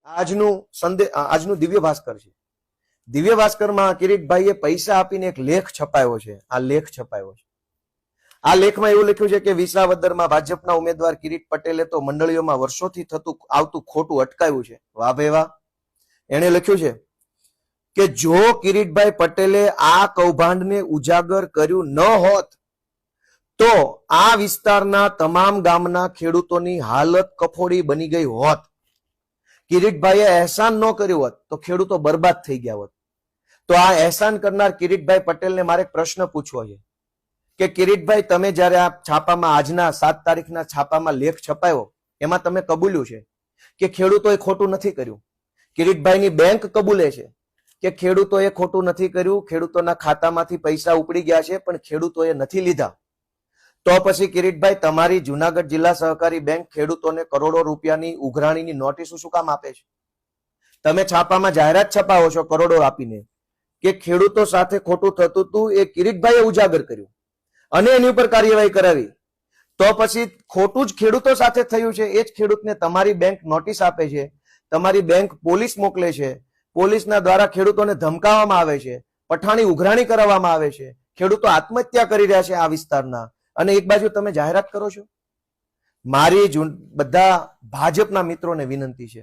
આજનું દિવ્ય ભાસ્કર છે. દિવ્ય ભાસ્કરમાં કિરીટભાઈએ પૈસા આપીને એક લેખ છપાયો છે. આ લેખમાં એવું લખ્યું છે કે વિસાવદરમાં ભાજપના ઉમેદવાર કિરીટ પટેલે તો મંડળીઓમાં વર્ષોથી થતું આવતું ખોટું અટકાવ્યું છે. વાહ ભાઈ વાહ. એને લખ્યું છે કે જો કિરીટભાઈ પટેલે આ કૌભાંડને ઉજાગર કર્યું ન હોત તો આ વિસ્તારના તમામ ગામના ખેડૂતોની હાલત કફોડી બની ગઈ હોત. કિરીટભાઈએ અહેસાન ન કર્યું હોત તો ખેડૂતો બરબાદ થઈ ગયા હોત. તો આ અહેસાન કરનાર કિરીટભાઈ પટેલને મારે એક પ્રશ્ન પૂછવો છે કે કિરીટભાઈ, તમે જયારે આ છાપામાં આજના 7 તારીખના છાપામાં લેખ છપાયો એમાં તમે કબૂલ્યું છે કે ખેડૂતોએ ખોટું નથી કર્યું. કિરીટભાઈની બેંક કબૂલે છે કે ખેડૂતોએ ખોટું નથી કર્યું, ખેડૂતોના ખાતામાંથી પૈસા ઉપડી ગયા છે પણ ખેડૂતોએ નથી લીધા. તો પછી કિરીટભાઈ, તમારી જુનાગઢ જિલ્લા સહકારી બેંક ખેડૂતોને કરોડો રૂપિયાની ઉઘરાણીની નોટિસો શું કામ આપે છે? તમે છાપામાં જાહેરાત છપાવો છો કરોડો આપીને કે ખેડૂતો સાથે ખોટું થતું હતું, એ કિરીટભાઈએ ઉજાગર કર્યું અને એની ઉપર કાર્યવાહી કરાવી. તો પછી ખોટું જ ખેડૂતો સાથે થયું છે, એ જ ખેડૂતને તમારી બેંક નોટિસ આપે છે, તમારી બેંક પોલીસ મોકલે છે, પોલીસના દ્વારા ખેડૂતોને ધમકાવવામાં આવે છે, પઠાણી ઉઘરાણી કરાવવામાં આવે છે, ખેડૂતો આત્મહત્યા કરી રહ્યા છે આ વિસ્તારના, અને એક બાજુ તમે જાહેરાત કરો છો. મારી બધા ભાજપના મિત્રોને વિનંતી છે